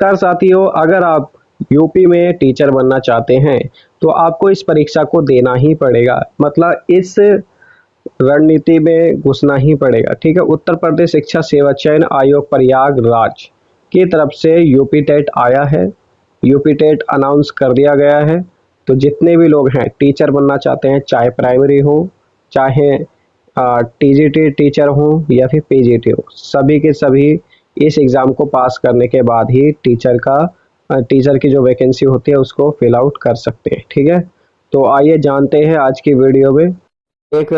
नमस्कार साथियों, अगर आप यूपी में टीचर बनना चाहते हैं तो आपको इस परीक्षा को देना ही पड़ेगा, मतलब इस रणनीति में घुसना ही पड़ेगा। ठीक है, उत्तर प्रदेश शिक्षा सेवा चयन आयोग प्रयागराज की तरफ से यूपी टेट आया है। यूपी टेट अनाउंस कर दिया गया है। तो जितने भी लोग हैं टीचर बनना चाहते हैं, चाहे प्राइमरी हो, चाहे टीजीटी टीचर हो या फिर पीजीटी हो, सभी के सभी इस एग्ज़ाम को पास करने के बाद ही टीचर की जो वैकेंसी होती है उसको फिल आउट कर सकते हैं। ठीक है, तो आइए जानते हैं आज की वीडियो में। एक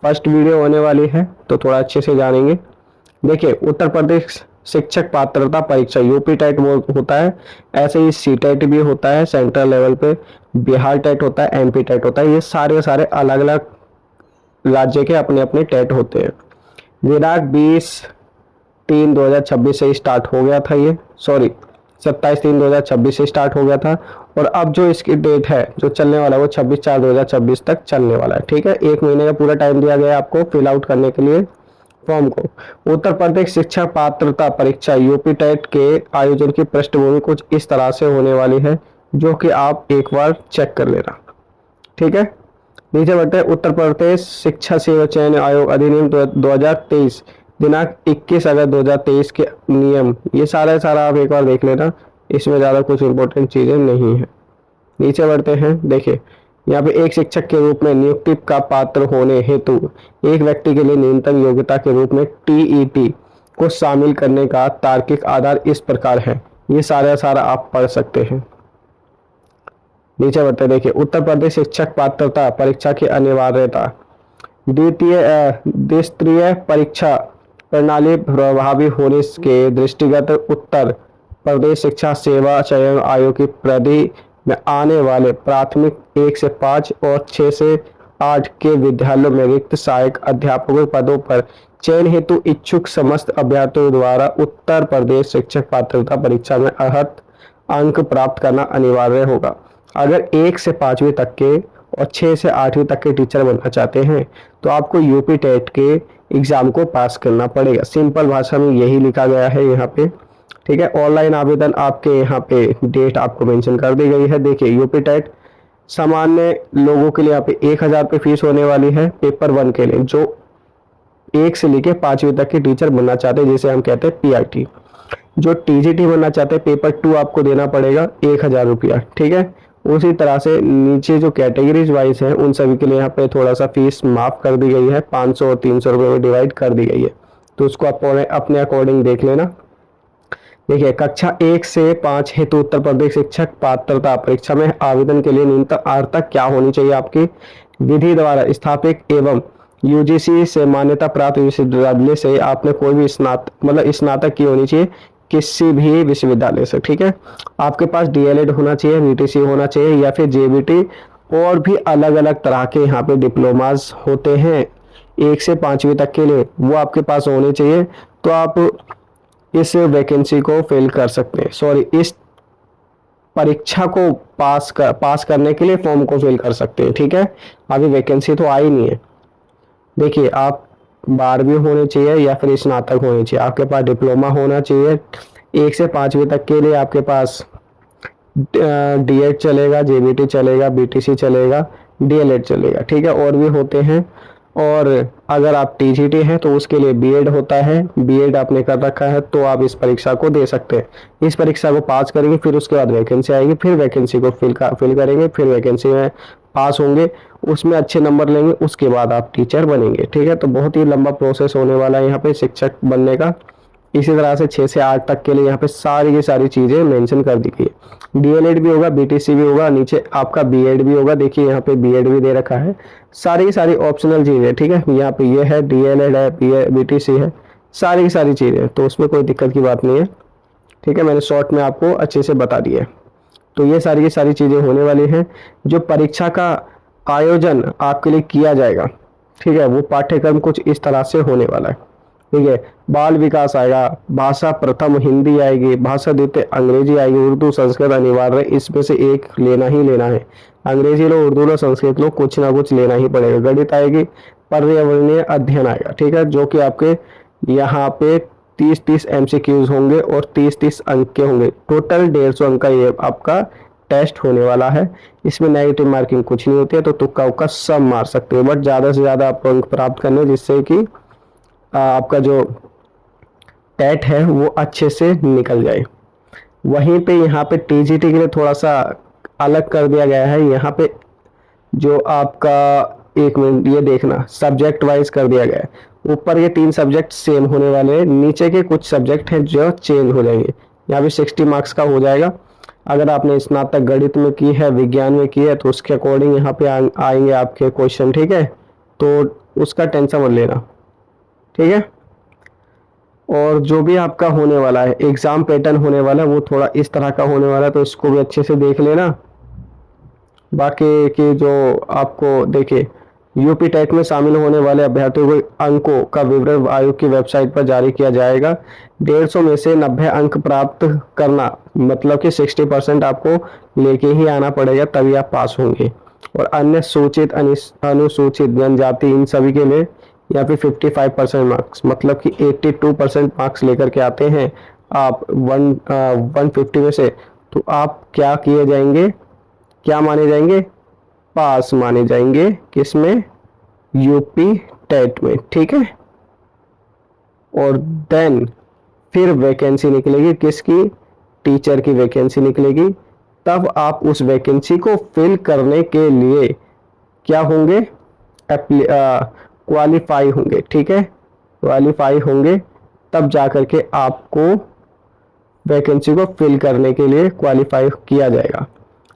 फर्स्ट वीडियो होने वाली है तो थोड़ा अच्छे से जानेंगे। देखिए, उत्तर प्रदेश शिक्षक पात्रता परीक्षा यूपी टेट वो होता है, ऐसे ही सी टेट भी होता है सेंट्रल लेवल पे, बिहार टेट होता है, एमपी टेट होता है। ये सारे अलग अलग राज्य के अपने अपने टेट होते हैं। दिनांक 20/3/2026 से स्टार्ट हो गया था, ये 27/3/2026 से स्टार्ट हो गया था। और अब जो इसकी डेट है जो चलने वाला है वो 26/4/2026 तक चलने वाला है। ठीक है, 1 महीने का पूरा टाइम दिया गया है आपको फिल आउट करने के लिए फॉर्म को। उत्तर प्रदेश शिक्षा पात्रता परीक्षा यूपी टेट के आयोजन की पृष्ठभूमि कुछ इस तरह से होने वाली है, जो कि आप एक बार चेक कर लेना। ठीक है, नीचे बढ़ते हैं। उत्तर प्रदेश शिक्षा सेवा चयन आयोग अधिनियम 2023 दिनांक 21 अगस्त 2023 के नियम, ये सारा आप एक बार देख लेना, इसमें ज़्यादा कुछ इंपॉर्टेंट चीज़ें नहीं है। नीचे बढ़ते हैं। देखिए, यहाँ पे एक शिक्षक के रूप में नियुक्ति का पात्र होने हेतु एक व्यक्ति के लिए न्यूनतम योग्यता के रूप में टीईटी को शामिल करने का तार्किक आधार इस प्रकार है। ये सारा आप पढ़ सकते हैं। नीचे बढ़ते हैं। देखिए, उत्तर प्रदेश शिक्षक पात्रता परीक्षा की अनिवार्यता। द्विस्तरीय परीक्षा प्रणाली प्रभावी होने के दृष्टिगत उत्तर प्रदेश शिक्षा सेवा चयन आयोग की परिधि में आने वाले प्राथमिक 1 से 5 और 6 से 8 के विद्यालयों में रिक्त सहायक अध्यापकों पदों पर चयन हेतु इच्छुक समस्त अभ्यर्थियों द्वारा उत्तर प्रदेश शिक्षक पात्रता परीक्षा में अर्हत अंक प्राप्त करना अनिवार्य होगा। अगर 1 से 5वीं तक के और 6 से 8वीं तक के टीचर बनना चाहते हैं तो आपको यूपी टेट के एग्जाम को पास करना पड़ेगा। सिंपल भाषा में यही लिखा गया है यहाँ पे। ठीक है, ऑनलाइन आवेदन आपके यहाँ पे डेट आपको मेंशन कर दी गई है। देखिए, यूपी टेट सामान्य लोगों के लिए यहाँ पे 1000 रुपये फीस होने वाली है पेपर 1 के लिए, जो 1 से लेके 5वीं तक के टीचर बनना चाहते हैं, जिसे हम कहते हैं पीआरटी। जो टीजीटी बनना चाहते हैं पेपर 2 आपको देना पड़ेगा 1000 रुपया। ठीक है, उसी तरह से नीचे जो कैटेगरीज वाइज है उन सभी के लिए यहाँ पे थोड़ा सा फीस माफ कर दी गई है, 500 और 300 रुपये में डिवाइड कर दी गई है, तो उसको आप अपने अकॉर्डिंग देख लेना। देखिए, कक्षा 1 से 5 हेतु उत्तर प्रदेश शिक्षक पात्रता परीक्षा में आवेदन के लिए न्यूनतम अर्हता क्या होनी चाहिए आपकी? विधि द्वारा स्थापित एवं यूजीसी से मान्यता प्राप्त विश्वविद्यालय से आपने कोई भी स्नातक की होनी चाहिए, किसी भी विश्वविद्यालय से। ठीक है, आपके पास डीएलएड होना चाहिए, बीटीसी होना चाहिए या फिर जेबीटी, और भी अलग अलग तरह के यहाँ पे डिप्लोमास होते हैं 1 से 5वीं तक के लिए, वो आपके पास होने चाहिए। तो आप इस वैकेंसी को फिल कर सकते हैं, इस परीक्षा को पास करने के लिए फॉर्म को फिल कर सकते हैं। ठीक है, अभी वैकेंसी तो आई नहीं है। देखिए, आप 12वीं होने चाहिए या फिर स्नातक होने चाहिए, आपके पास डिप्लोमा होना चाहिए। 1 से 5वीं तक के लिए आपके पास डीएड चलेगा, जेबीटी चलेगा, बीटीसी चलेगा, डीएलएड चलेगा। ठीक है, और भी होते हैं। और अगर आप टीजीटी हैं तो उसके लिए बीएड होता है, बीएड आपने कर रखा है तो आप इस परीक्षा को दे सकते हैं। इस परीक्षा को पास करेंगे, फिर उसके बाद वैकेंसी आएगी, फिर वैकेंसी को फिल करेंगे, फिर वैकेंसी में पास होंगे, उसमें अच्छे नंबर लेंगे, उसके बाद आप टीचर बनेंगे। ठीक है, तो बहुत ही लंबा प्रोसेस होने वाला है यहाँ पे शिक्षक बनने का। इसी तरह से 6 से 8 तक के लिए यहाँ पे सारी की सारी चीज़ें मेंशन कर दी गई है। डीएलएड भी होगा, बीटीसी भी होगा, नीचे आपका बीएड भी होगा। देखिए, यहाँ पे बीएड भी दे रखा है, सारी की सारी ऑप्शनल चीज़ें। ठीक है, यहाँ पे ये है, डीएलएड है, बीटीसी है, सारी की सारी चीज़ें, तो उसमें कोई दिक्कत की बात नहीं है। ठीक है, मैंने शॉर्ट में आपको अच्छे से बता दिया है। तो ये सारी की सारी चीज़ें होने वाली हैं। जो परीक्षा का आयोजन आपके लिए किया जाएगा, ठीक है, वो पाठ्यक्रम कुछ इस तरह से होने वाला है। ठीक है, बाल विकास आएगा, भाषा प्रथम हिंदी आएगी, भाषा द्वितीय अंग्रेजी आएगी, उर्दू संस्कृत अनिवार्य, इसमें से एक लेना ही लेना है। अंग्रेजी लो, उर्दू लो, संस्कृत लो, कुछ ना कुछ लेना ही पड़ेगा। गणित आएगी, पर्यावरणीय अध्ययन आएगा। ठीक है, जो कि आपके यहाँ पे 30-30 MCQs होंगे और 30-30 अंक के होंगे। टोटल 150 अंक का ये आपका टेस्ट होने वाला है। इसमें नेगेटिव मार्किंग कुछ नहीं होती है, तो तुक्का उक्का सब मार सकते हो, बट ज़्यादा से ज़्यादा आपको अंक प्राप्त करने, जिससे कि आपका जो टेट है वो अच्छे से निकल जाए। वहीं पे यहाँ पे टीजीटी के लिए थोड़ा सा अलग कर दिया गया है। यहाँ पे जो आपका, एक मिनट ये देखना, सब्जेक्ट वाइज कर दिया गया है। ऊपर ये 3 सब्जेक्ट सेम होने वाले हैं, नीचे के कुछ सब्जेक्ट हैं जो चेंज हो जाएंगे। यहाँ पे 60 मार्क्स का हो जाएगा। अगर आपने स्नातक गणित में की है, विज्ञान में की है, तो उसके अकॉर्डिंग यहाँ पे आएंगे आपके क्वेश्चन, ठीक है। तो उसका टेंशन मत लेना, ठीक है। और जो भी आपका होने वाला है एग्जाम पैटर्न होने वाला है वो थोड़ा इस तरह का होने वाला है, तो इसको भी अच्छे से देख लेना। बाकी की जो आपको देखिए, यूपी टेट में शामिल होने वाले अभ्यर्थियों को अंकों का विवरण आयोग की वेबसाइट पर जारी किया जाएगा। 150 में से 90 अंक प्राप्त करना, मतलब कि 60% आपको लेके ही आना पड़ेगा, तभी आप पास होंगे। और अन्य सूचित अनुसूचित जनजाति इन सभी के लिए यहाँ पे 55% मार्क्स, मतलब कि 82% मार्क्स लेकर के आते हैं आप 150 में से, तो आप क्या किए जाएंगे, क्या माने जाएंगे, पास माने जाएंगे। किसमें, यूपी टेट में, ठीक है। और देन फिर वैकेंसी निकलेगी, किसकी, टीचर की वैकेंसी निकलेगी। तब आप उस वैकेंसी को फिल करने के लिए क्या होंगे, क्वालिफाई होंगे, ठीक है। क्वालिफाई होंगे तब जा करके आपको वैकेंसी को फिल करने के लिए क्वालिफाई किया जाएगा।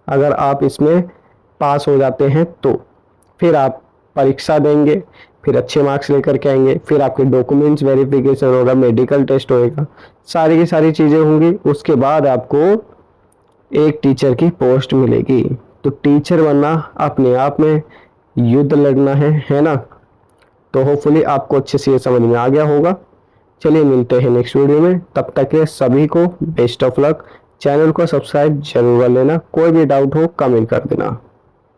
अगर आप इसमें पास हो जाते हैं तो फिर आप परीक्षा देंगे, फिर अच्छे मार्क्स लेकर के आएंगे, फिर आपके डॉक्यूमेंट्स वेरिफिकेशन होगा, मेडिकल टेस्ट होएगा, सारी की सारी चीज़ें होंगी। उसके बाद आपको एक टीचर की पोस्ट मिलेगी। तो टीचर बनना अपने आप में युद्ध लड़ना है ना। तो होपफुली आपको अच्छे से ये समझ में आ गया होगा। चलिए मिलते हैं नेक्स्ट वीडियो में, तब तक के सभी को बेस्ट ऑफ लक। चैनल को सब्सक्राइब जरूर कर लेना, कोई भी डाउट हो कमेंट कर देना।